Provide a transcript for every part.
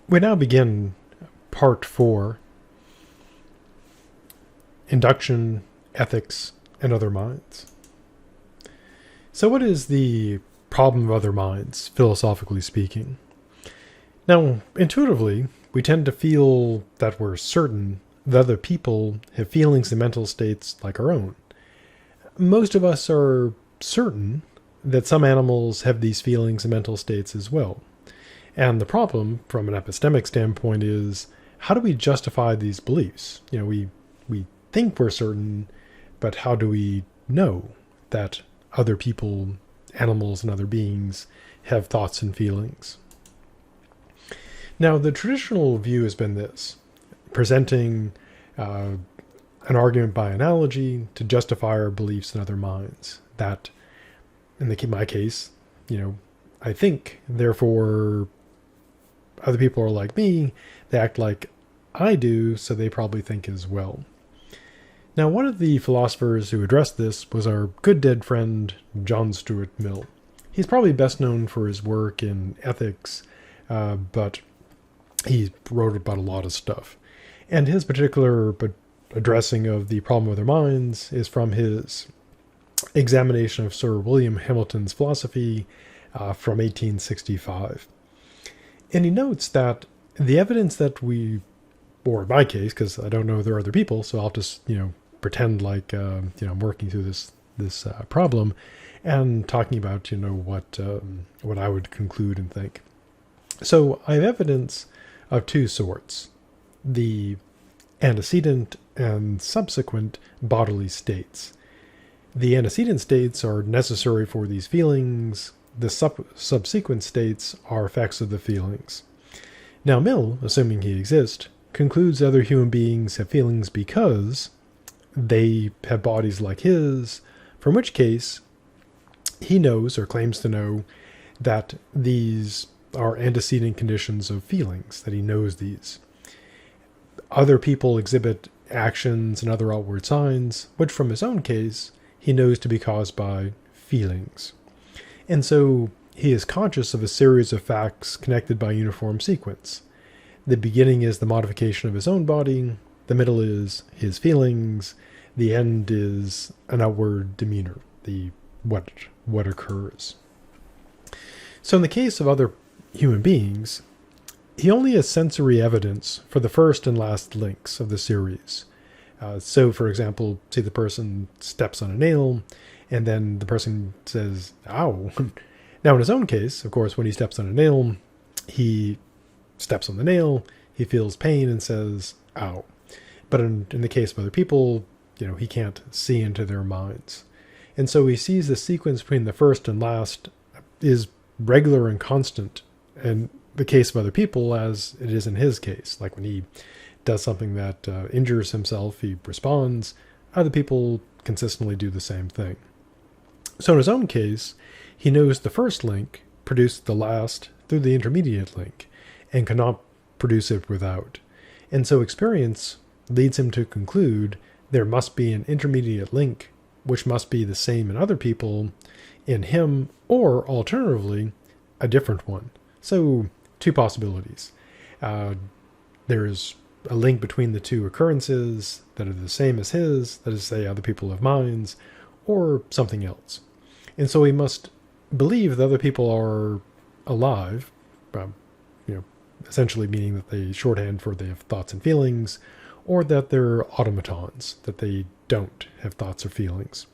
We now begin part 4, Induction, Ethics, and Other Minds. So what is the problem of other minds, philosophically speaking? Now, intuitively, we tend to feel that we're certain that other people have feelings and mental states like our own. Most of us are certain that some animals have these feelings and mental states as well. And the problem, from an epistemic standpoint, is how do we justify these beliefs? We think we're certain, but how do we know that other people, animals, and other beings have thoughts and feelings? Now, the traditional view has been this, presenting an argument by analogy to justify our beliefs in other minds. That, in my case, I think, therefore other people are like me, they act like I do, so they probably think as well. Now, one of the philosophers who addressed this was our good dead friend, John Stuart Mill. He's probably best known for his work in ethics, but he wrote about a lot of stuff. And his particular addressing of the problem of other minds is from his examination of Sir William Hamilton's philosophy from 1865. And he notes that the evidence that or in my case, because I don't know if there are other people, so I'll just, pretend like, I'm working through this problem and talking about, what I would conclude and think. So I have evidence of two sorts: the antecedent and subsequent bodily states. The antecedent states are necessary for these feelings. The subsequent states are effects of the feelings. Now Mill, assuming he exists, concludes other human beings have feelings because they have bodies like his, from which case he knows or claims to know that these are antecedent conditions of feelings, that he knows these. Other people exhibit actions and other outward signs, which from his own case he knows to be caused by feelings. And so he is conscious of a series of facts connected by a uniform sequence. The beginning is the modification of his own body, the middle is his feelings, the end is an outward demeanor, what occurs. So in the case of other human beings, he only has sensory evidence for the first and last links of the series. So, for example, say the person steps on a nail, and then the person says, ow. Now, in his own case, of course, when he steps on a nail, he steps on the nail, he feels pain and says, ow. But in the case of other people, he can't see into their minds. And so he sees the sequence between the first and last is regular and constant in the case of other people as it is in his case. Like when he does something that injures himself, he responds. Other people consistently do the same thing. So in his own case, he knows the first link produced the last through the intermediate link and cannot produce it without. And so experience leads him to conclude there must be an intermediate link which must be the same in other people, in him, or alternatively, a different one. So two possibilities. There's a link between the two occurrences that are the same as his, that is to say other people have minds, or something else. And so he must believe that other people are alive, essentially meaning that they shorthand for they have thoughts and feelings, or that they're automatons, that they don't have thoughts or feelings.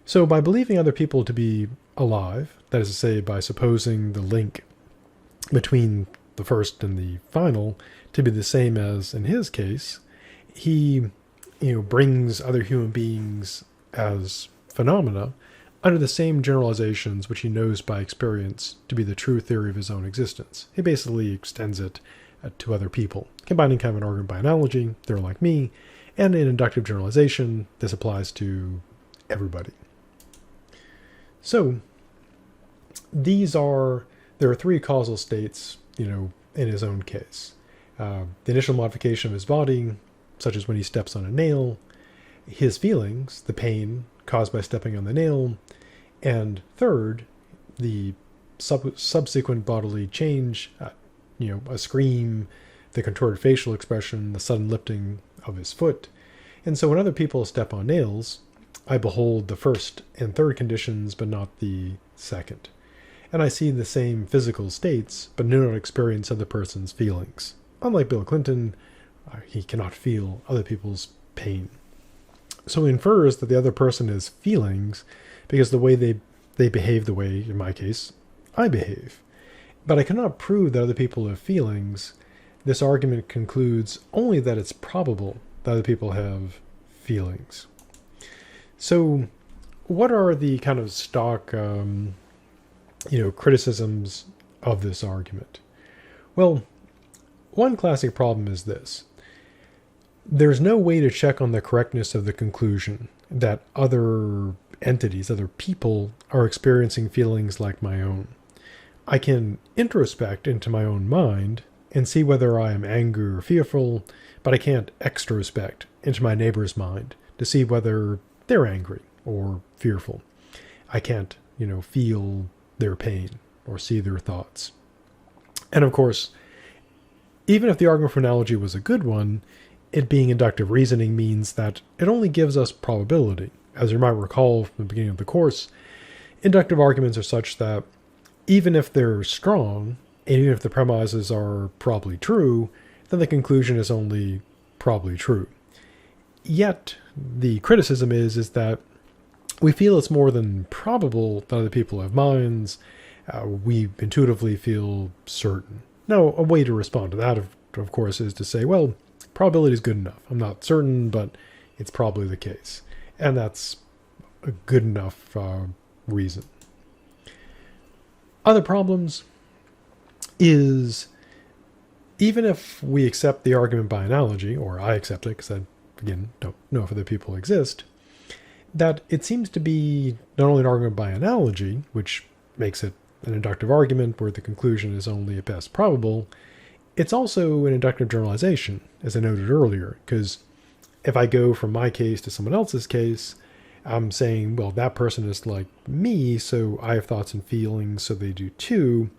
So by believing other people to be alive, that is to say by supposing the link between the first and the final to be the same as in his case, he brings other human beings as phenomena under the same generalizations which he knows by experience to be the true theory of his own existence. He basically extends it to other people, combining kind of an argument by analogy, they're like me, and in inductive generalization, this applies to everybody. So there are three causal states, in his own case. The initial modification of his body, such as when he steps on a nail, his feelings, the pain caused by stepping on the nail, and third, the subsequent bodily change a scream, the contorted facial expression, the sudden lifting of his foot. And so when other people step on nails, I behold the first and third conditions, but not the second. And I see the same physical states, but do not experience other person's feelings. Unlike Bill Clinton, he cannot feel other people's pain. So he infers that the other person has feelings because the way they behave the way, in my case, I behave. But I cannot prove that other people have feelings. This argument concludes only that it's probable that other people have feelings. So what are the kind of stock, criticisms of this argument? Well, one classic problem is this. There's no way to check on the correctness of the conclusion that other entities, other people, are experiencing feelings like my own. I can introspect into my own mind and see whether I am angry or fearful, but I can't extrospect into my neighbor's mind to see whether they're angry or fearful. I can't, feel their pain or see their thoughts. And of course, even if the argument for analogy was a good one, it being inductive reasoning means that it only gives us probability. As you might recall from the beginning of the course, inductive arguments are such that even if they're strong, and even if the premises are probably true, then the conclusion is only probably true. Yet, the criticism is that we feel it's more than probable that other people have minds. We intuitively feel certain. Now, a way to respond to that, of course, is to say, well, probability is good enough. I'm not certain, but it's probably the case. And that's a good enough reason. Other problems is, even if we accept the argument by analogy, or I accept it because I, again, don't know if other people exist, that it seems to be not only an argument by analogy, which makes it an inductive argument where the conclusion is only at best probable, it's also an inductive generalization, as I noted earlier, because if I go from my case to someone else's case, I'm saying, well, that person is like me, so I have thoughts and feelings, so they do too.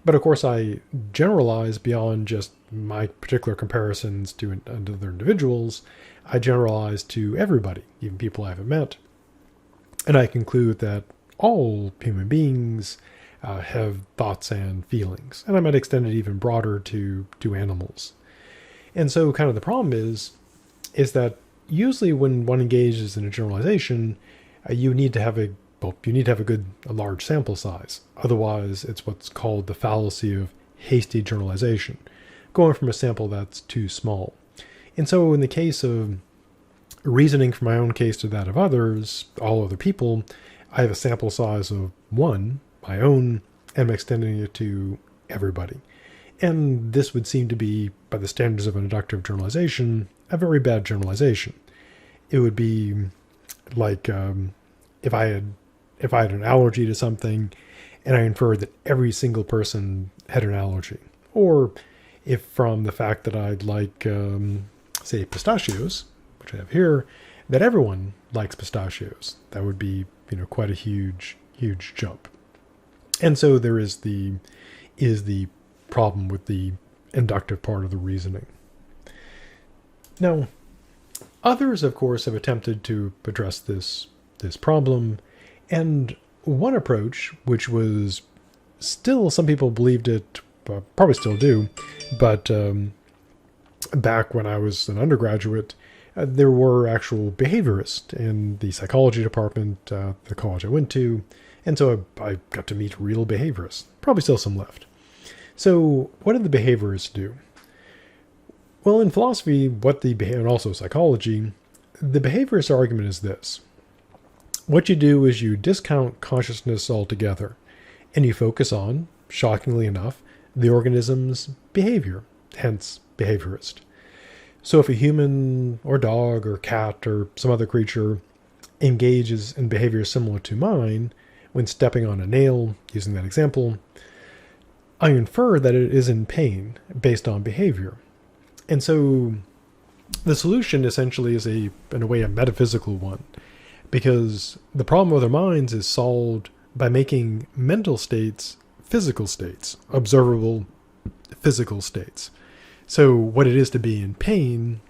But of course, I generalize beyond just my particular comparisons to other individuals. I generalize to everybody, even people I haven't met. And I conclude that all human beings have thoughts and feelings. And I might extend it even broader to animals. And so kind of the problem is that usually when one engages in a generalization, you need to have a large sample size. Otherwise, it's what's called the fallacy of hasty generalization, going from a sample that's too small. And so in the case of reasoning from my own case to that of others, all other people, I have a sample size of 1, my own, and I'm extending it to everybody. And this would seem to be, by the standards of an inductive generalization, a very bad generalization. It would be like if I had an allergy to something and I inferred that every single person had an allergy. Or if from the fact that I'd like, say, pistachios, which I have here, that everyone likes pistachios. That would be, quite a huge jump. And so there is the problem with the inductive part of the reasoning. Now, others, of course, have attempted to address this problem, and one approach, which was still, some people believed it, probably still do, but back when I was an undergraduate, there were actual behaviorists in the psychology department, the college I went to, and so I got to meet real behaviorists, probably still some left. So what did the behaviorists do? Well, in philosophy, and also psychology, the behaviorist argument is this. What you do is you discount consciousness altogether, and you focus on, shockingly enough, the organism's behavior, hence behaviorist. So if a human or dog or cat or some other creature engages in behavior similar to mine, when stepping on a nail, using that example, I infer that it is in pain based on behavior. And so the solution essentially is in a way, a metaphysical one, because the problem with our minds is solved by making mental states physical states, observable physical states. So what it is to be in pain,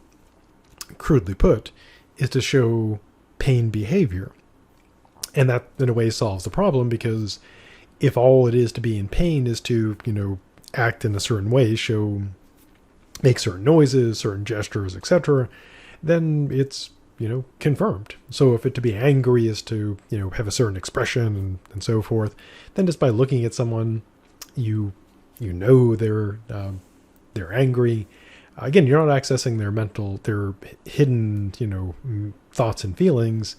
crudely put, is to show pain behavior. And that, in a way, solves the problem, because if all it is to be in pain is to, act in a certain way, make certain noises, certain gestures, etc., then it's, confirmed. So if it to be angry is to, have a certain expression and so forth, then just by looking at someone, you know they're angry. Again, you're not accessing their hidden, thoughts and feelings.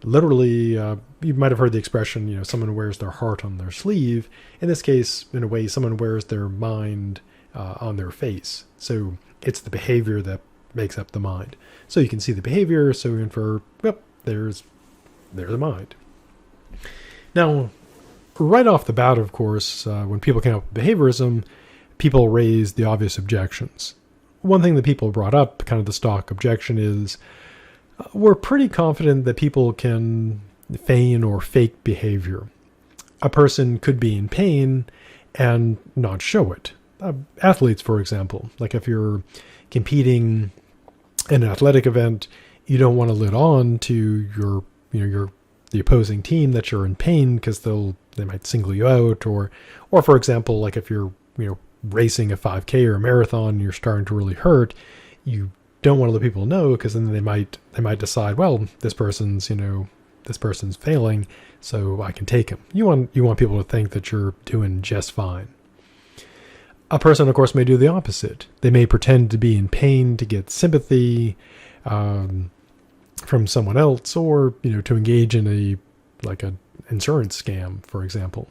Literally, you might have heard the expression, someone wears their heart on their sleeve. In this case, in a way, someone wears their mind on their face. So it's the behavior that makes up the mind. So you can see the behavior, so you infer, well, there's the mind. Now, right off the bat, of course, when people came up with behaviorism, people raised the obvious objections. One thing that people brought up, kind of the stock objection, is we're pretty confident that people can feign or fake behavior. A person could be in pain and not show it. Athletes, for example, like if you're competing in an athletic event, you don't want to let on to the opposing team that you're in pain, because they might single you out, or for example, like if you're racing a 5K or a marathon and you're starting to really hurt, you don't want to let people know, because then they might decide, well, this person's failing, so I can take him. You want people to think that you're doing just fine. A person, of course, may do the opposite. They may pretend to be in pain to get sympathy from someone else, or to engage in an insurance scam, for example.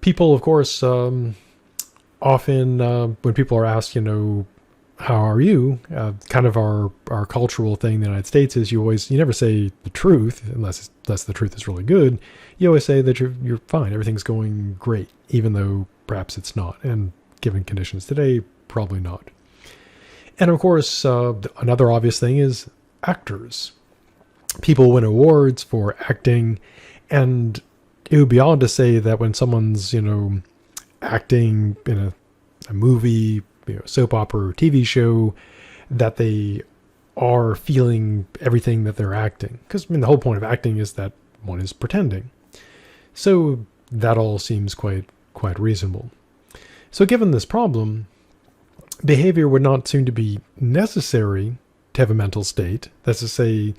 People, of course, often when people are asked, how are you? Kind of our cultural thing in the United States is you never say the truth unless the truth is really good. You always say that you're fine, everything's going great, even though perhaps it's not. And given conditions today, probably not. And of course, another obvious thing is actors. People win awards for acting, and it would be odd to say that when someone's acting in a movie, soap opera or TV show, that they are feeling everything that they're acting. Because the whole point of acting is that one is pretending. So that all seems quite reasonable. So given this problem, behavior would not seem to be necessary to have a mental state. That's to say,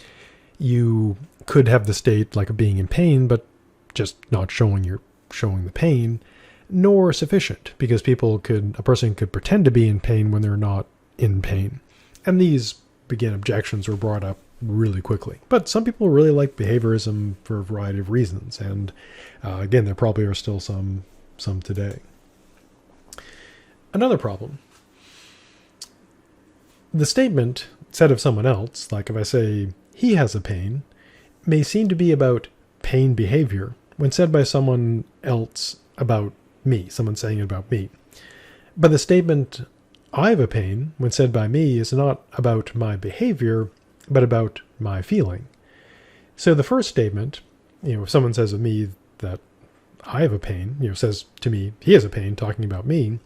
you could have the state like of being in pain, but just not showing the pain, nor sufficient, because a person could pretend to be in pain when they're not in pain. And these, again, objections were brought up really quickly. But some people really like behaviorism for a variety of reasons, and again, there probably are still some today. Another problem. The statement said of someone else, like if I say, he has a pain, may seem to be about pain behavior when said by someone else about me, someone saying it about me. But the statement, I have a pain, when said by me, is not about my behavior, but about my feeling. So the first statement, if someone says of me that I have a pain, says to me, he has a pain, talking about me,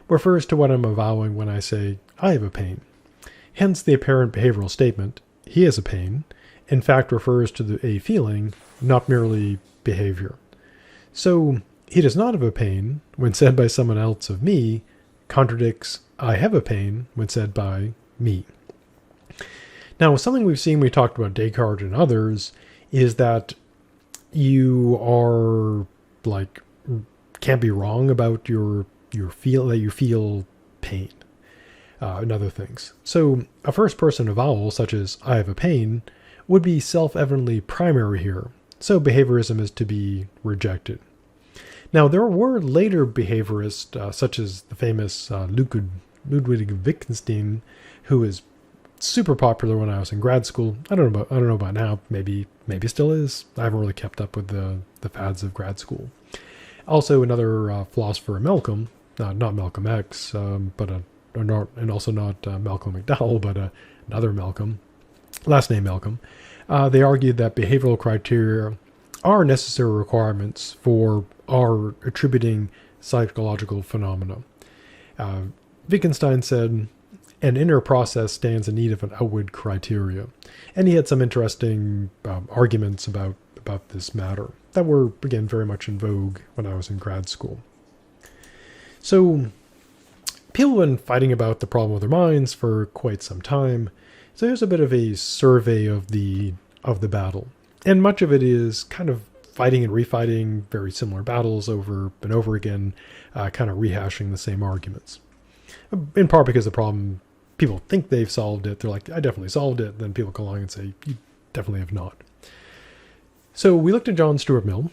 refers to what I'm avowing when I say, I have a pain. Hence the apparent behavioral statement, he has a pain, in fact refers to a feeling, not merely behavior. So he does not have a pain, when said by someone else of me, contradicts I have a pain, when said by me. Now, something we've seen, we talked about Descartes and others, is that you are, can't be wrong about that you feel pain and other things. So a first person avowal, such as I have a pain, would be self-evidently primary here. So behaviorism is to be rejected. Now, there were later behaviorists, such as the famous Ludwig Wittgenstein, who was super popular when I was in grad school. I don't know about now. Maybe still is. I haven't really kept up with the fads of grad school. Also, another philosopher, Malcolm, not Malcolm X, and also not Malcolm McDowell, but another Malcolm, last name Malcolm. They argued that behavioral criteria are necessary requirements for our attributing psychological phenomena. Wittgenstein said, an inner process stands in need of an outward criteria. And he had some interesting arguments about this matter that were, again, very much in vogue when I was in grad school. So people have been fighting about the problem of their minds for quite some time. So here's a bit of a survey of the battle. And much of it is kind of fighting and refighting very similar battles over and over again, kind of rehashing the same arguments. In part because the problem, people think they've solved it. They're like, I definitely solved it. Then people come along and say, you definitely have not. So we looked at John Stuart Mill.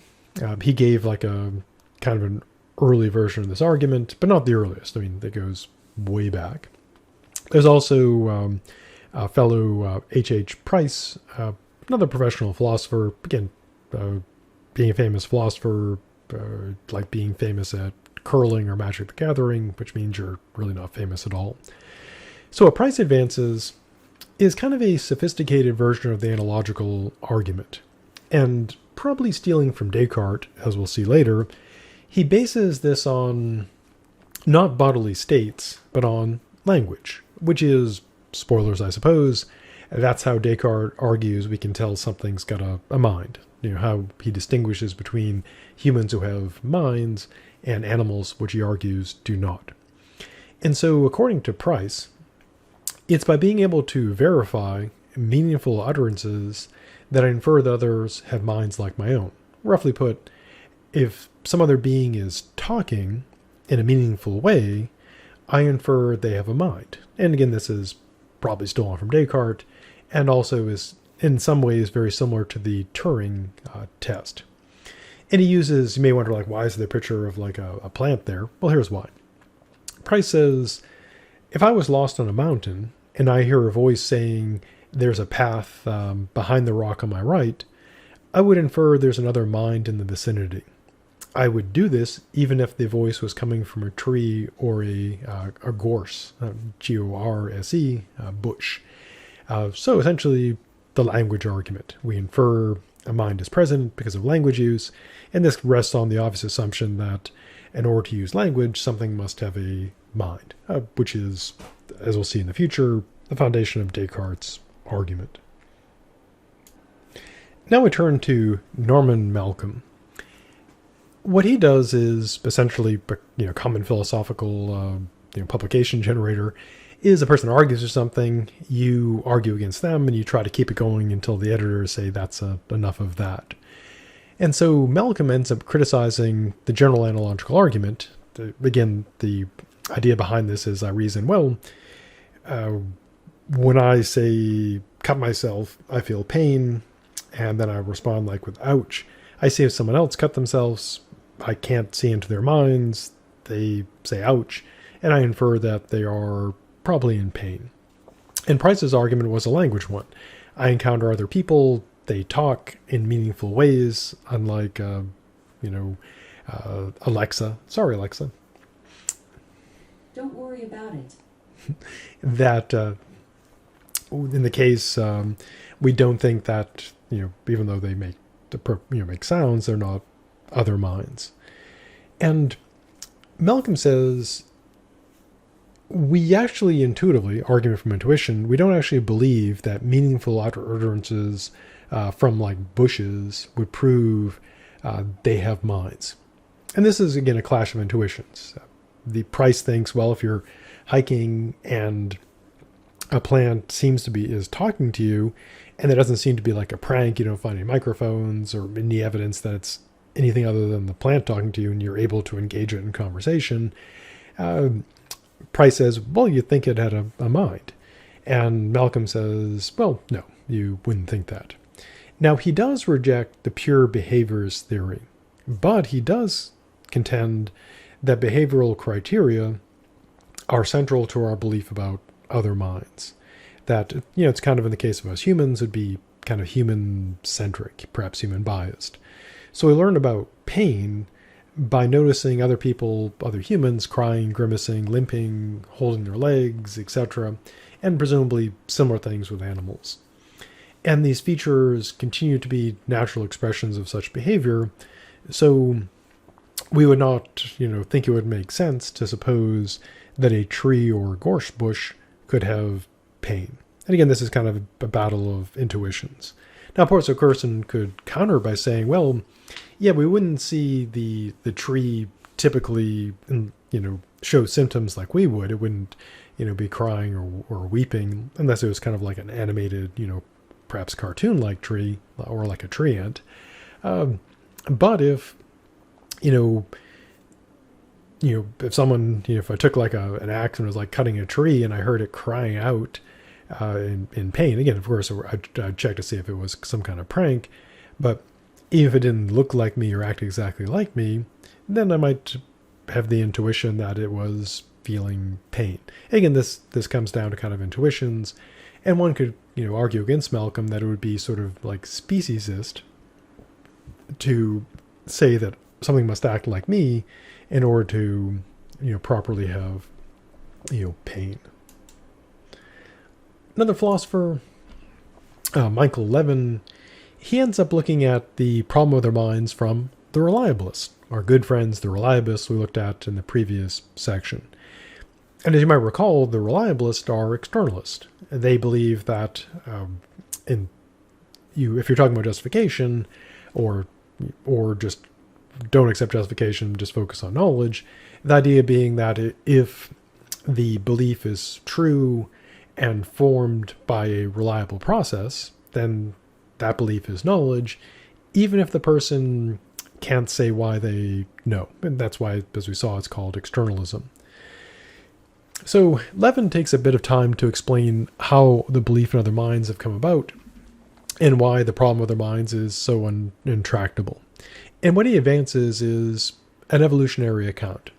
He gave like a kind of an early version of this argument, but not the earliest. I mean, that goes way back. There's also a fellow H.H. Price, another professional philosopher, again, being a famous philosopher, like being famous at curling or Magic the Gathering, which means you're really not famous at all. So what Price advances is kind of a sophisticated version of the analogical argument. And probably stealing from Descartes, as we'll see later, he bases this on not bodily states, but on language, which is, spoilers I suppose, that's how Descartes argues we can tell something's got a mind. You know, how he distinguishes between humans who have minds and animals, which he argues do not. And so, according to Price, it's by being able to verify meaningful utterances that I infer that others have minds like my own. Roughly put, if some other being is talking in a meaningful way, I infer they have a mind. And again, this is probably stolen from Descartes, and also is in some ways very similar to the Turing test. And he uses, you may wonder, like, why is there a picture of like a plant there? Well, here's why. Price says, if I was lost on a mountain and I hear a voice saying there's a path behind the rock on my right, I would infer there's another mind in the vicinity. I would do this even if the voice was coming from a tree or a gorse, G-O-R-S-E, bush. So essentially, the language argument. We infer a mind is present because of language use, and this rests on the obvious assumption that in order to use language, something must have a mind, which is, as we'll see in the future, the foundation of Descartes' argument. Now we turn to Norman Malcolm. What he does is essentially, common philosophical publication generator is a person argues or something, you argue against them, and you try to keep it going until the editors say that's enough of that. And so Malcolm ends up criticizing the general analogical argument. Again, the idea behind this is I reason, well, when I say cut myself, I feel pain, and then I respond like with ouch. I see if someone else cut themselves, I can't see into their minds, they say ouch, and I infer that they are probably in pain. And Price's argument was a language one. I encounter other people, they talk in meaningful ways, unlike, Alexa. Sorry, Alexa. Don't worry about it. That, in the case, we don't think that, even though they make sounds, they're not other minds. And Malcolm says, we actually intuitively, argument from intuition, we don't actually believe that meaningful utterances from like bushes would prove they have minds. And this is, again, a clash of intuitions. The Price thinks, well, if you're hiking and a plant is talking to you, and there doesn't seem to be like a prank, you don't find any microphones or any evidence that it's anything other than the plant talking to you, and you're able to engage it in conversation, Price says, well, you'd think it had a mind. And Malcolm says, well, no, you wouldn't think that. Now, he does reject the pure behaviorist theory, but he does contend that behavioral criteria are central to our belief about other minds. That, it's kind of in the case of us humans, would be kind of human-centric, perhaps human-biased. So we learn about pain by noticing other people, other humans, crying, grimacing, limping, holding their legs, etc., and presumably similar things with animals. And these features continue to be natural expressions of such behavior. So we would not, think it would make sense to suppose that a tree or gorse bush could have pain. And again, this is kind of a battle of intuitions. Now, of course, a person could counter by saying, well, yeah, we wouldn't see the tree typically, show symptoms like we would. It wouldn't, be crying or weeping unless it was kind of like an animated, perhaps cartoon-like tree or like a tree ant. But if, if someone, if I took like an axe and was like cutting a tree and I heard it crying out in pain, again, of course, I'd check to see if it was some kind of prank, but if it didn't look like me or act exactly like me, then I might have the intuition that it was feeling pain. Again, this comes down to kind of intuitions, and one could, argue against Malcolm that it would be sort of like speciesist to say that something must act like me in order to, properly have, pain. Another philosopher, Michael Levin, he ends up looking at the problem of their minds from the reliabilists, our good friends, the reliabilists we looked at in the previous section. And as you might recall, the reliabilists are externalists. They believe that if you're talking about justification, or just don't accept justification, just focus on knowledge, the idea being that if the belief is true and formed by a reliable process, then that belief is knowledge, even if the person can't say why they know. And that's why, as we saw, it's called externalism. So Levin takes a bit of time to explain how the belief in other minds have come about and why the problem with other minds is so intractable. And what he advances is an evolutionary account.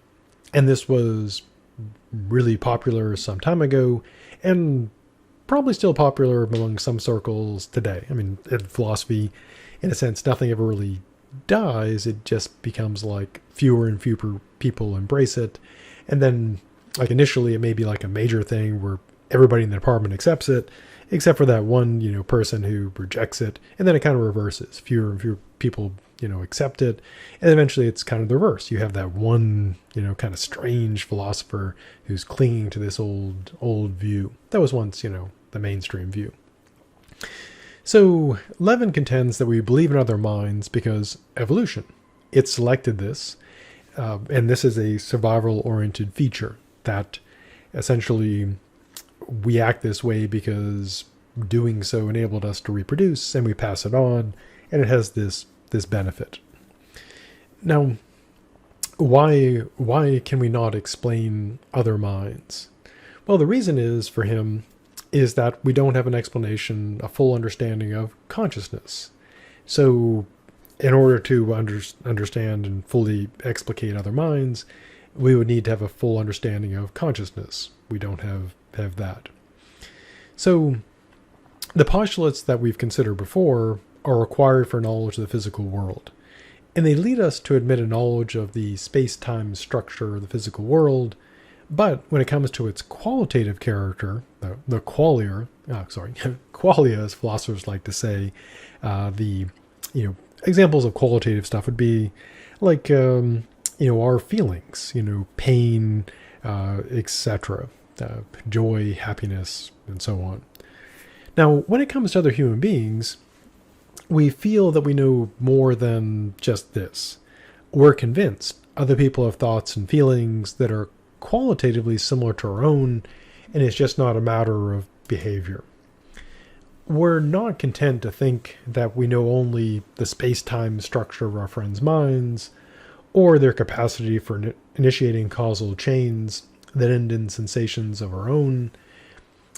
And this was really popular some time ago and probably still popular among some circles today. I mean, in philosophy, in a sense, nothing ever really dies. It just becomes like fewer and fewer people embrace it. And then, like, initially it may be like a major thing where everybody in the department accepts it, except for that one, person who rejects it. And then it kind of reverses. Fewer and fewer people, accept it. And eventually it's kind of the reverse. You have that one, kind of strange philosopher who's clinging to this old view. That was once, the mainstream view. So Levin contends that we believe in other minds because evolution. It selected this, and this is a survival-oriented feature that essentially we act this way because doing so enabled us to reproduce, and we pass it on, and it has this benefit. Now, why can we not explain other minds? Well, the reason is, for him, is that we don't have an explanation, a full understanding of consciousness. So in order to understand and fully explicate other minds, we would need to have a full understanding of consciousness. We don't have that. So the postulates that we've considered before are required for knowledge of the physical world. And they lead us to admit a knowledge of the space-time structure of the physical world. But when it comes to its qualitative character, the qualia, qualia, as philosophers like to say, examples of qualitative stuff would be like, our feelings, pain, etc., joy, happiness, and so on. Now, when it comes to other human beings, we feel that we know more than just this. We're convinced other people have thoughts and feelings that are qualitatively similar to our own, and it's just not a matter of behavior. We're not content to think that we know only the space-time structure of our friends' minds, or their capacity for initiating causal chains that end in sensations of our own.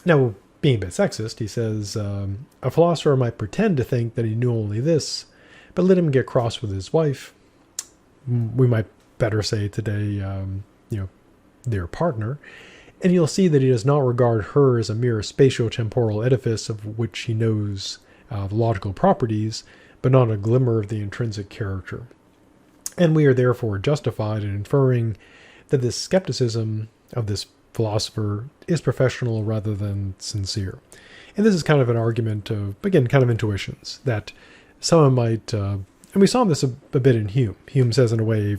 Now, being a bit sexist, he says, a philosopher might pretend to think that he knew only this, but let him get cross with his wife. We might better say today, their partner, and you'll see that he does not regard her as a mere spatio-temporal edifice of which he knows the logical properties, but not a glimmer of the intrinsic character. And we are therefore justified in inferring that this skepticism of this philosopher is professional rather than sincere. And this is kind of an argument of, again, kind of intuitions, that someone might And we saw this a bit in Hume. Hume says in a way,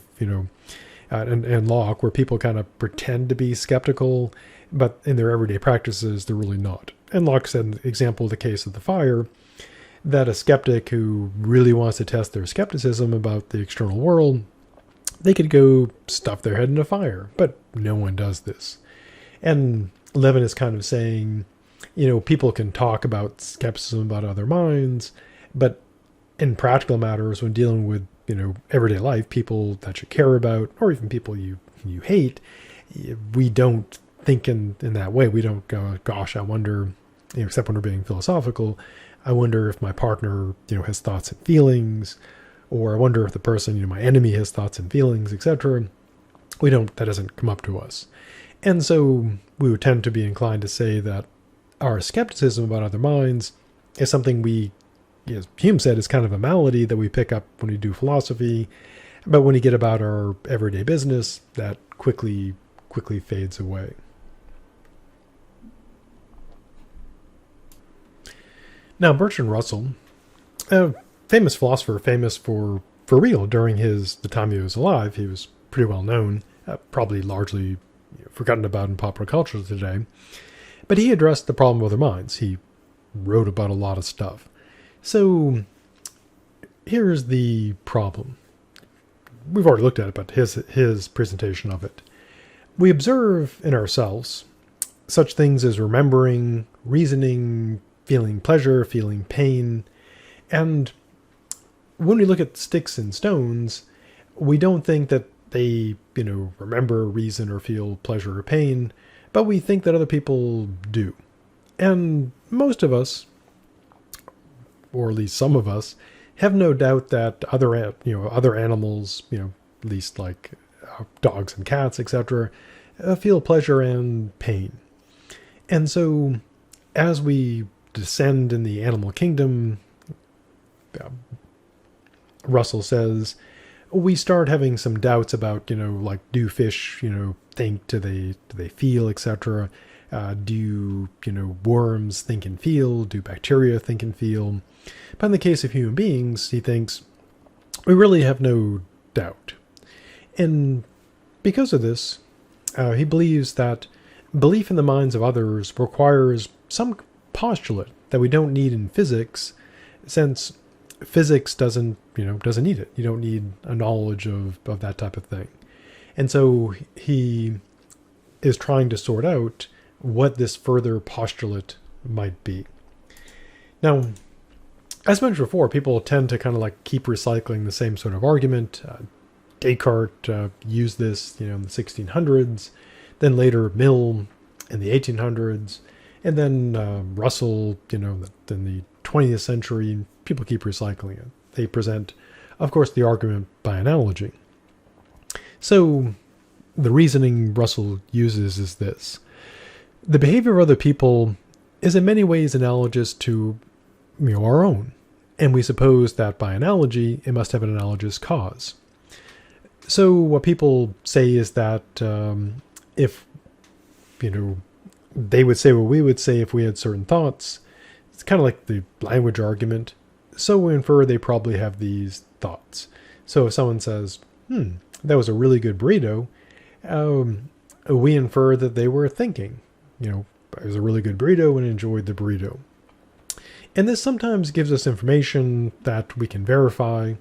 and Locke, where people kind of pretend to be skeptical, but in their everyday practices, they're really not. And Locke said, an example of the case of the fire, that a skeptic who really wants to test their skepticism about the external world, they could go stuff their head in a fire, but no one does this. And Levin is kind of saying, people can talk about skepticism about other minds, but in practical matters, when dealing with, everyday life, people that you care about, or even people you hate, we don't think in that way. We don't go, gosh, I wonder, except when we're being philosophical, I wonder if my partner, has thoughts and feelings, or I wonder if the person, my enemy has thoughts and feelings, etc. That doesn't come up to us. And so we would tend to be inclined to say that our skepticism about other minds is something we, as Hume said, is kind of a malady that we pick up when we do philosophy. But when we get about our everyday business, that quickly fades away. Now, Bertrand Russell, a famous philosopher, famous for real during the time he was alive. He was pretty well known, probably largely forgotten about in popular culture today. But he addressed the problem of other minds. He wrote about a lot of stuff. So here's the problem. We've already looked at it, but his presentation of it. We observe in ourselves such things as remembering, reasoning, feeling pleasure, feeling pain. And when we look at sticks and stones, we don't think that they, remember, reason, or feel pleasure or pain, but we think that other people do. And most of us, or at least some of us, have no doubt that other animals, at least like dogs and cats, etc., feel pleasure and pain. And so as we descend in the animal kingdom, Russell says, we start having some doubts about, do fish, think, do they feel, etc. Do, worms think and feel? Do bacteria think and feel? But in the case of human beings, he thinks we really have no doubt. And because of this, he believes that belief in the minds of others requires some postulate that we don't need in physics, since physics doesn't need it. You don't need a knowledge of that type of thing. And so he is trying to sort out what this further postulate might be. Now, as mentioned before, people tend to kind of like keep recycling the same sort of argument. Descartes used this, in the 1600s, then later Mill in the 1800s, and then Russell, in the 20th century. People keep recycling it. They present, of course, the argument by analogy. So the reasoning Russell uses is this. The behavior of other people is in many ways analogous to our own. And we suppose that by analogy, it must have an analogous cause. So what people say is that if, they would say what we would say if we had certain thoughts, it's kind of like the language argument. So we infer they probably have these thoughts. So if someone says, that was a really good burrito, we infer that they were thinking, it was a really good burrito and enjoyed the burrito. And this sometimes gives us information that we can verify,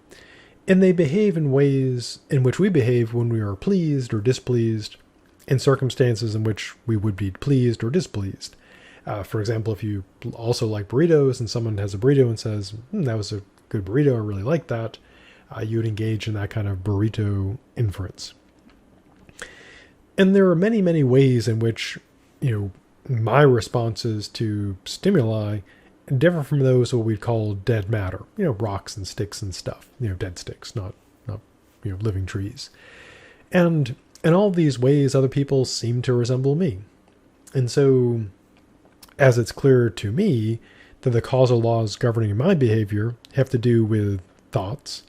and they behave in ways in which we behave when we are pleased or displeased, in circumstances in which we would be pleased or displeased. For example, if you also like burritos and someone has a burrito and says, that was a good burrito, I really like that, you would engage in that kind of burrito inference. And there are many, many ways in which, my responses to stimuli differ from those what we'd call dead matter, rocks and sticks and stuff, dead sticks, not living trees. And in all these ways, other people seem to resemble me. And so, as it's clear to me that the causal laws governing my behavior have to do with thoughts,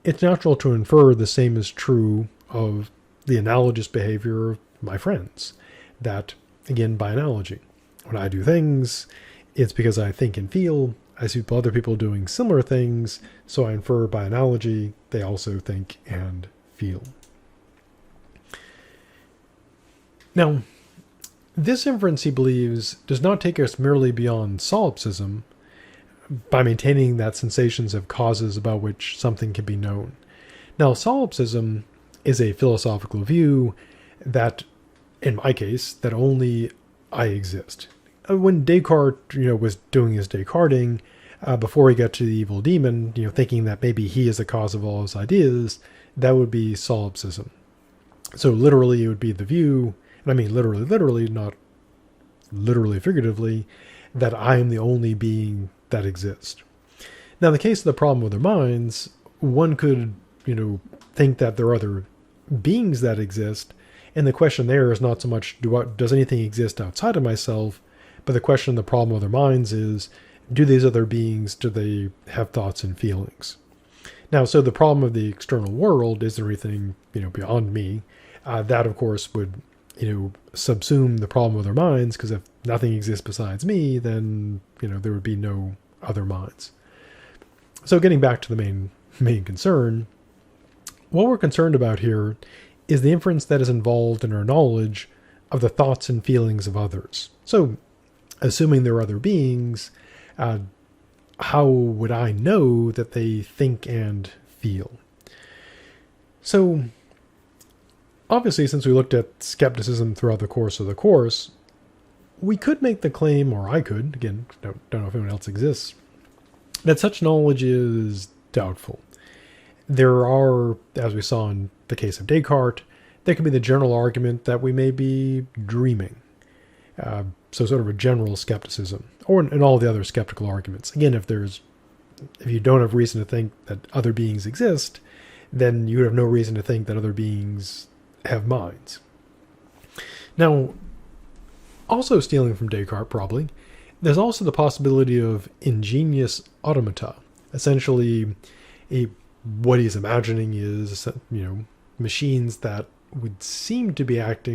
it's natural to infer the same is true of the analogous behavior of my friends. That, again, by analogy, when I do things, it's because I think and feel, I see other people doing similar things, so I infer by analogy they also think and feel. Now, this inference, he believes, does not take us merely beyond solipsism by maintaining that sensations have causes about which something can be known. Now, solipsism is a philosophical view that, in my case, that only I exist. When Descartes, was doing his Descarting, before he got to the evil demon, thinking that maybe he is the cause of all his ideas, that would be solipsism. So literally, it would be the view, and I mean literally, not literally figuratively, that I am the only being that exists. Now, in the case of the problem with their minds, one could, think that there are other beings that exist, and the question there is not so much does anything exist outside of myself, but the question of the problem of their minds is, do these other beings, do they have thoughts and feelings? Now, so the problem of the external world, is there anything, beyond me? That, of course, would, subsume the problem of their minds, because if nothing exists besides me, then, there would be no other minds. So getting back to the main concern, what we're concerned about here is the inference that is involved in our knowledge of the thoughts and feelings of others. So, assuming there are other beings, how would I know that they think and feel? So, obviously, since we looked at skepticism throughout the course of the course, we could make the claim, or I could, again, don't know if anyone else exists, that such knowledge is doubtful. There are, as we saw in the case of Descartes, there can be the general argument that we may be dreaming. So sort of a general skepticism, or in all the other skeptical arguments. Again, if you don't have reason to think that other beings exist, then you have no reason to think that other beings have minds. Now, also stealing from Descartes, probably, there's also the possibility of ingenious automata. Essentially, what he's imagining is, machines that would seem to be act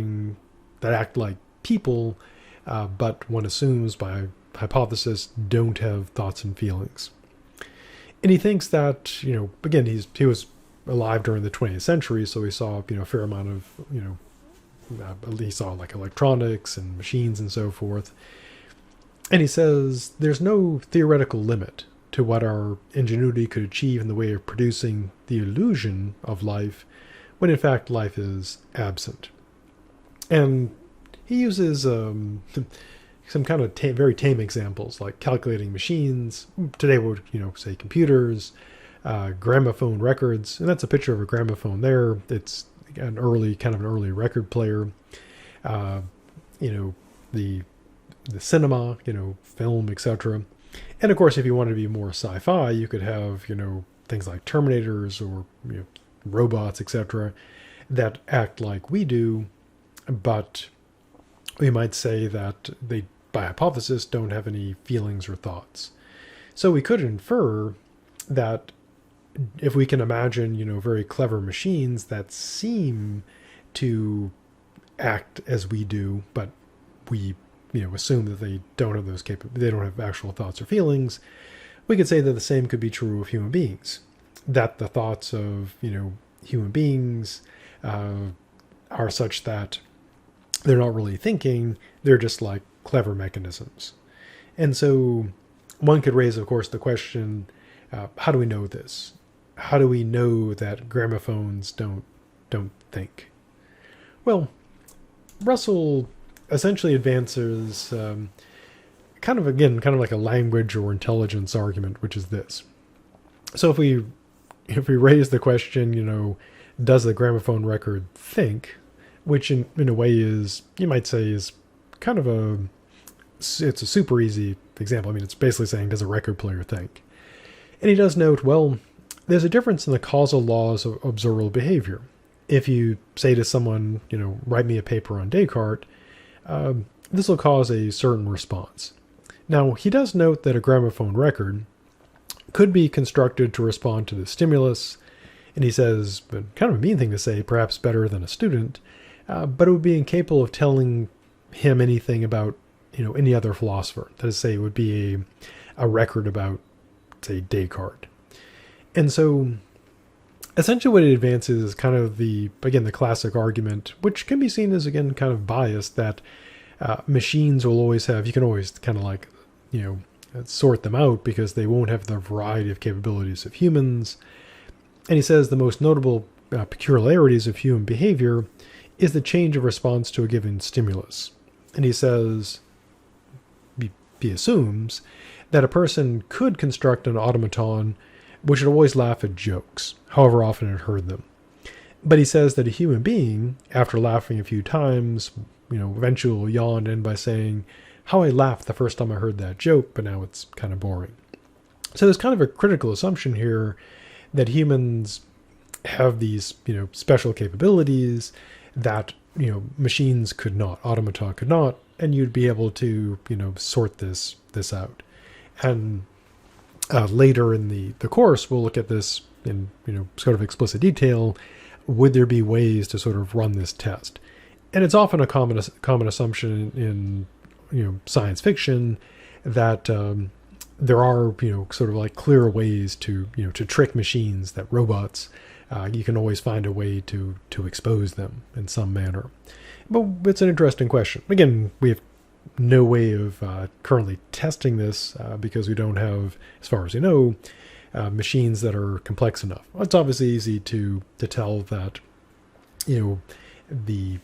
like people, but one assumes by hypothesis don't have thoughts and feelings. And he thinks that, again, he was alive during the 20th century, so he saw, a fair amount of, he saw like electronics and machines and so forth. And he says there's no theoretical limit to what our ingenuity could achieve in the way of producing the illusion of life, when in fact life is absent. And he uses some kind of very tame examples, like calculating machines. Today we would, say computers, gramophone records, and that's a picture of a gramophone there. It's an early record player. The cinema, film, etc. And of course, if you want to be more sci-fi, you could have, things like Terminators or robots, etc., that act like we do, but we might say that they, by hypothesis, don't have any feelings or thoughts. So we could infer that if we can imagine, very clever machines that seem to act as we do, but we, assume that they don't have they don't have actual thoughts or feelings, we could say that the same could be true of human beings. That the thoughts of, human beings are such that they're not really thinking, they're just like clever mechanisms. And so one could raise, of course, the question, how do we know this? How do we know that gramophones don't think? Well, Russell essentially advances kind of like a language or intelligence argument, which is this. So if we raise the question, does the gramophone record think, which in a way is, you might say, is kind of it's a super easy example. I mean, it's basically saying, does a record player think? And he does note, well, there's a difference in the causal laws of observable behavior. If you say to someone, write me a paper on Descartes, this will cause a certain response. Now, he does note that a gramophone record could be constructed to respond to the stimulus, and he says, but kind of a mean thing to say, perhaps better than a student, but it would be incapable of telling him anything about, any other philosopher. That is to say, it would be a record about, say, Descartes. And so essentially what it advances is kind of the classic argument, which can be seen as, again, kind of biased, that machines will always have, you can always kind of like, sort them out because they won't have the variety of capabilities of humans. And he says the most notable peculiarities of human behavior is the change of response to a given stimulus. And he says, he assumes that a person could construct an automaton which would always laugh at jokes, however often it heard them. But he says that a human being, after laughing a few times, eventually will yawn and end by saying, how I laughed the first time I heard that joke, but now it's kind of boring. So there's kind of a critical assumption here that humans have these, special capabilities that, machines could not, automata could not, and you'd be able to, sort this out. And later in the course, we'll look at this in, sort of explicit detail. Would there be ways to sort of run this test? And it's often a common assumption in science fiction that there are, sort of like clear ways to, to trick machines, that robots, you can always find a way to expose them in some manner. But it's an interesting question. Again, we have no way of currently testing this because we don't have, as far as we know, machines that are complex enough. It's obviously easy to tell that, the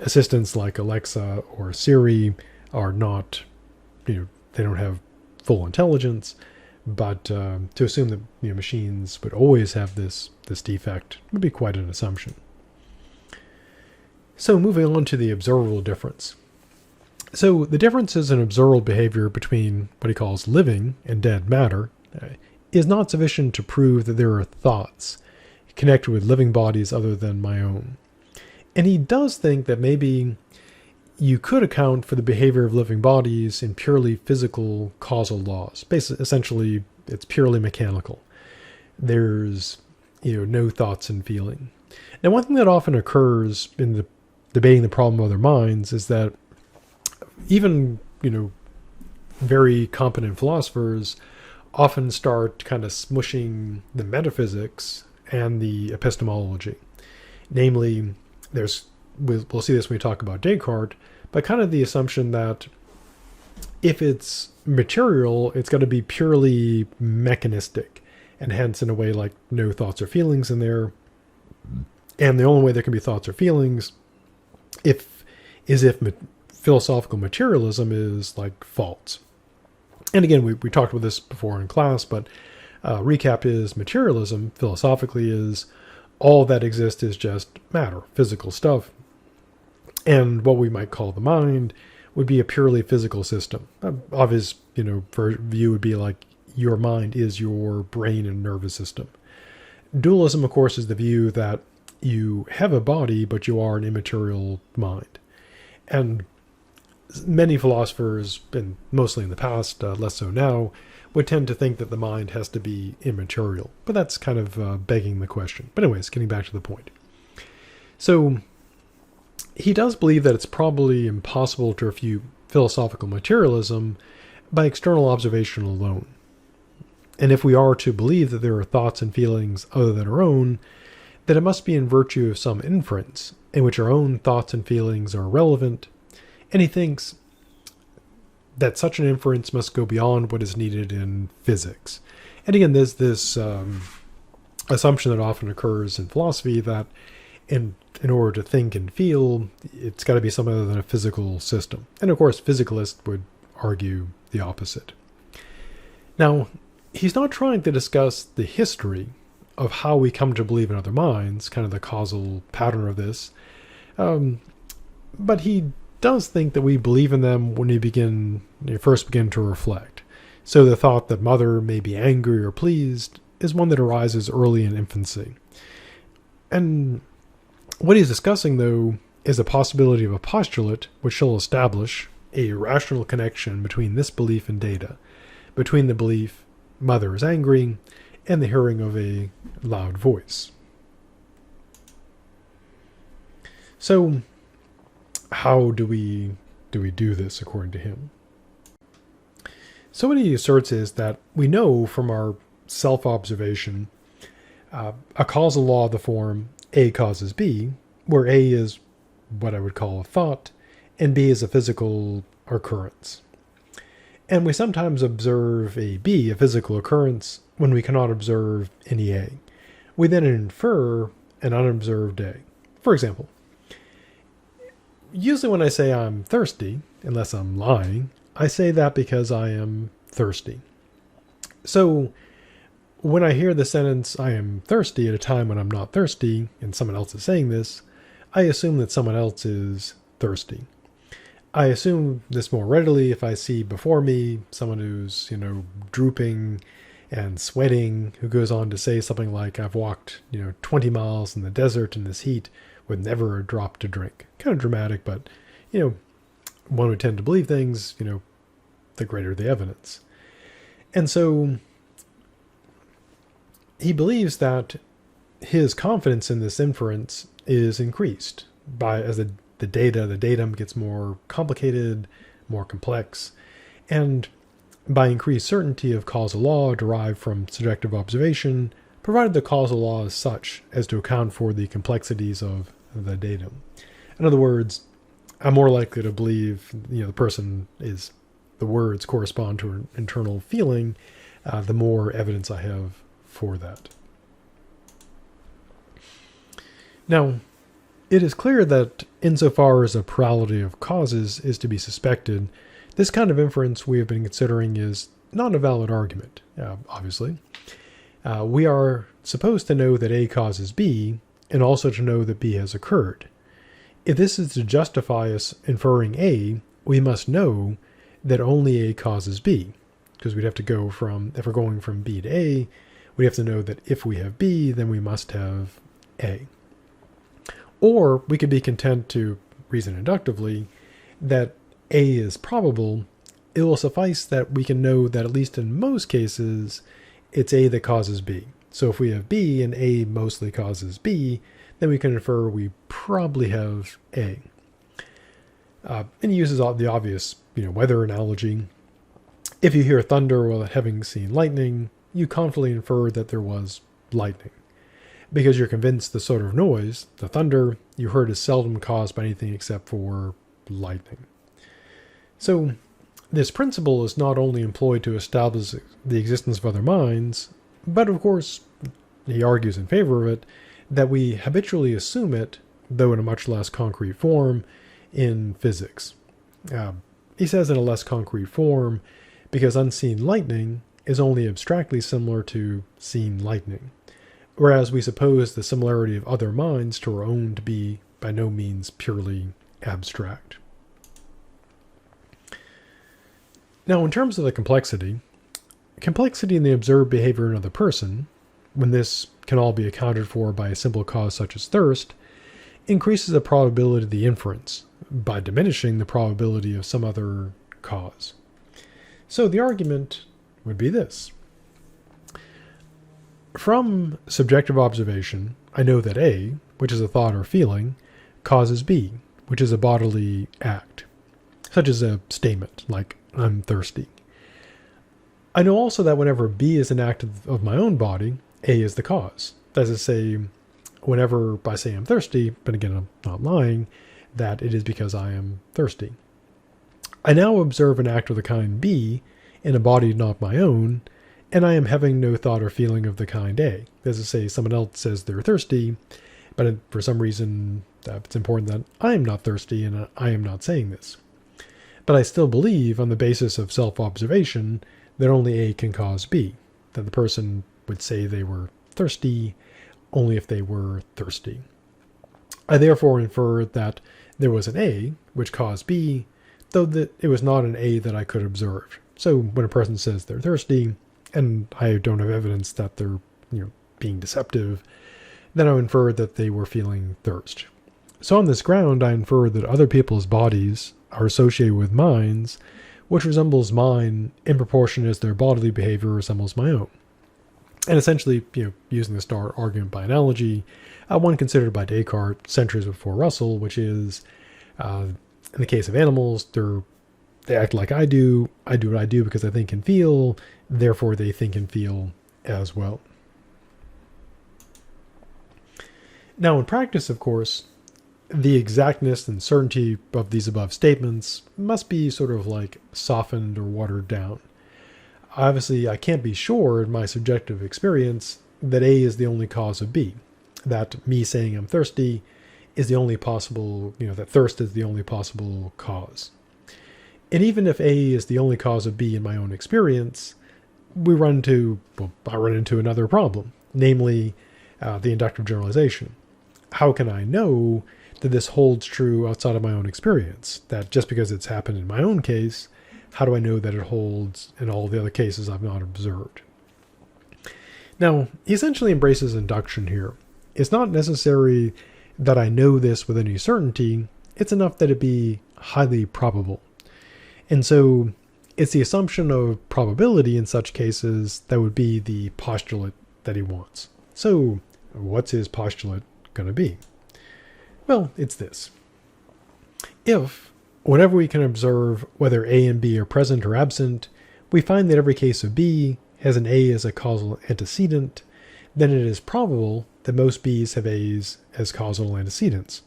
assistants like Alexa or Siri are not, they don't have full intelligence, but to assume that machines would always have this defect would be quite an assumption. So moving on to the observable difference. So the differences in observable behavior between what he calls living and dead matter is not sufficient to prove that there are thoughts connected with living bodies other than my own. And he does think that maybe you could account for the behavior of living bodies in purely physical causal laws. Basically, essentially, it's purely mechanical. There's, no thoughts and feeling. Now, one thing that often occurs in the debating the problem of other minds is that even, very competent philosophers often start kind of smushing the metaphysics and the epistemology. Namely, we'll see this when we talk about Descartes, but kind of the assumption that if it's material, it's got to be purely mechanistic, and hence in a way like no thoughts or feelings in there. And the only way there can be thoughts or feelings is if philosophical materialism is like false. And again, we talked about this before in class, but recap is materialism philosophically is all that exists is just matter, physical stuff. And what we might call the mind would be a purely physical system. Obvious, view would be like your mind is your brain and nervous system. Dualism, of course, is the view that you have a body, but you are an immaterial mind. And many philosophers, and mostly in the past, less so now, would tend to think that the mind has to be immaterial. But that's kind of begging the question. But anyways, getting back to the point. So he does believe that it's probably impossible to refute philosophical materialism by external observation alone. And if we are to believe that there are thoughts and feelings other than our own, then it must be in virtue of some inference in which our own thoughts and feelings are relevant. And he thinks that such an inference must go beyond what is needed in physics. And again, there's this assumption that often occurs in philosophy that in order to think and feel, it's got to be something other than a physical system. And of course, physicalists would argue the opposite. Now, he's not trying to discuss the history of how we come to believe in other minds, kind of the causal pattern of this. But he does think that we believe in them when we first begin to reflect. So the thought that mother may be angry or pleased is one that arises early in infancy. And what he's discussing, though, is the possibility of a postulate which shall establish a rational connection between this belief and data, between the belief mother is angry and the hearing of a loud voice. So how do we do this according to him? So what he asserts is that we know from our self-observation a causal law of the form A causes B, where A is what I would call a thought, and B is a physical occurrence. And we sometimes observe a B, a physical occurrence, when we cannot observe any A. We then infer an unobserved A. For example, usually when I say I'm thirsty, unless I'm lying, I say that because I am thirsty. So when I hear the sentence, I am thirsty, at a time when I'm not thirsty, and someone else is saying this, I assume that someone else is thirsty. I assume this more readily if I see before me someone who's, drooping and sweating, who goes on to say something like, I've walked, 20 miles in the desert in this heat with never a drop to drink. Kind of dramatic, but, one would tend to believe things, the greater the evidence. And so he believes that his confidence in this inference is increased as the datum gets more complicated, more complex, and by increased certainty of causal law derived from subjective observation, provided the causal law is such as to account for the complexities of the datum. In other words, I'm more likely to believe the words correspond to an internal feeling, the more evidence I have for that. Now, it is clear that insofar as a plurality of causes is to be suspected, this kind of inference we have been considering is not a valid argument, obviously. We are supposed to know that A causes B, and also to know that B has occurred. If this is to justify us inferring A, we must know that only A causes B, because we'd have to go from, if we're going from B to A, we have to know that if we have B, then we must have A. Or we could be content to reason inductively that A is probable. It will suffice that we can know that at least in most cases, it's A that causes B. So if we have B and A mostly causes B, then we can infer we probably have A. And he uses the obvious, weather analogy. If you hear thunder while having seen lightning, you confidently infer that there was lightning, because you're convinced the sort of noise, the thunder, you heard is seldom caused by anything except for lightning. So this principle is not only employed to establish the existence of other minds, but of course, he argues in favor of it, that we habitually assume it, though in a much less concrete form, in physics. He says in a less concrete form, because unseen lightning is only abstractly similar to seen lightning, whereas we suppose the similarity of other minds to our own to be by no means purely abstract. Now, in terms of the complexity in the observed behavior of another person, when this can all be accounted for by a simple cause such as thirst, increases the probability of the inference by diminishing the probability of some other cause. So the argument would be this. From subjective observation, I know that A, which is a thought or feeling, causes B, which is a bodily act, such as a statement like, I'm thirsty. I know also that whenever B is an act of my own body, A is the cause. That is to say, whenever I say I'm thirsty, but again, I'm not lying, that it is because I am thirsty. I now observe an act of the kind B in a body not my own, and I am having no thought or feeling of the kind A. That is to say, someone else says they're thirsty, but for some reason it's important that I am not thirsty and I am not saying this. But I still believe, on the basis of self-observation, that only A can cause B, that the person would say they were thirsty only if they were thirsty. I therefore infer that there was an A which caused B, though that it was not an A that I could observe. So when a person says they're thirsty, and I don't have evidence that they're being deceptive, then I infer that they were feeling thirst. So on this ground, I infer that other people's bodies are associated with minds, which resembles mine in proportion as their bodily behavior resembles my own. And essentially, using the star argument by analogy, one considered by Descartes centuries before Russell, which is, in the case of animals, their they act like I do what I do because I think and feel, therefore they think and feel as well. Now in practice, of course, the exactness and certainty of these above statements must be sort of like softened or watered down. Obviously, I can't be sure in my subjective experience that A is the only cause of B, that me saying I'm thirsty is the only possible, that thirst is the only possible cause. And even if A is the only cause of B in my own experience, I run into another problem, namely the inductive generalization. How can I know that this holds true outside of my own experience? That just because it's happened in my own case, how do I know that it holds in all the other cases I've not observed? Now, he essentially embraces induction here. It's not necessary that I know this with any certainty. It's enough that it be highly probable. And so it's the assumption of probability in such cases that would be the postulate that he wants. So what's his postulate going to be? Well, it's this. If, whenever we can observe whether A and B are present or absent, we find that every case of B has an A as a causal antecedent, then it is probable that most B's have A's as causal antecedents.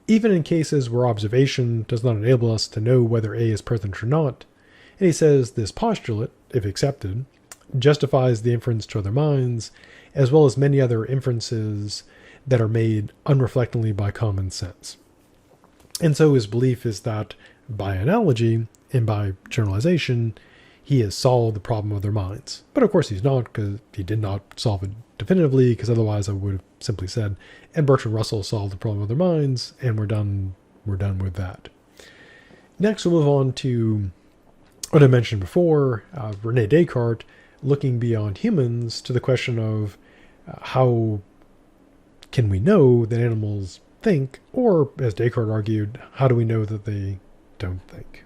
Even in cases where observation does not enable us to know whether A is present or not, and he says this postulate, if accepted, justifies the inference to other minds, as well as many other inferences that are made unreflectingly by common sense. And so his belief is that by analogy and by generalization, he has solved the problem of their minds. But of course he's not, because he did not solve it definitively, because otherwise I would have simply said, and Bertrand Russell solved the problem of their minds, and we're done with that. Next we'll move on to what I mentioned before, René Descartes looking beyond humans to the question of how can we know that animals think, or as Descartes argued, how do we know that they don't think?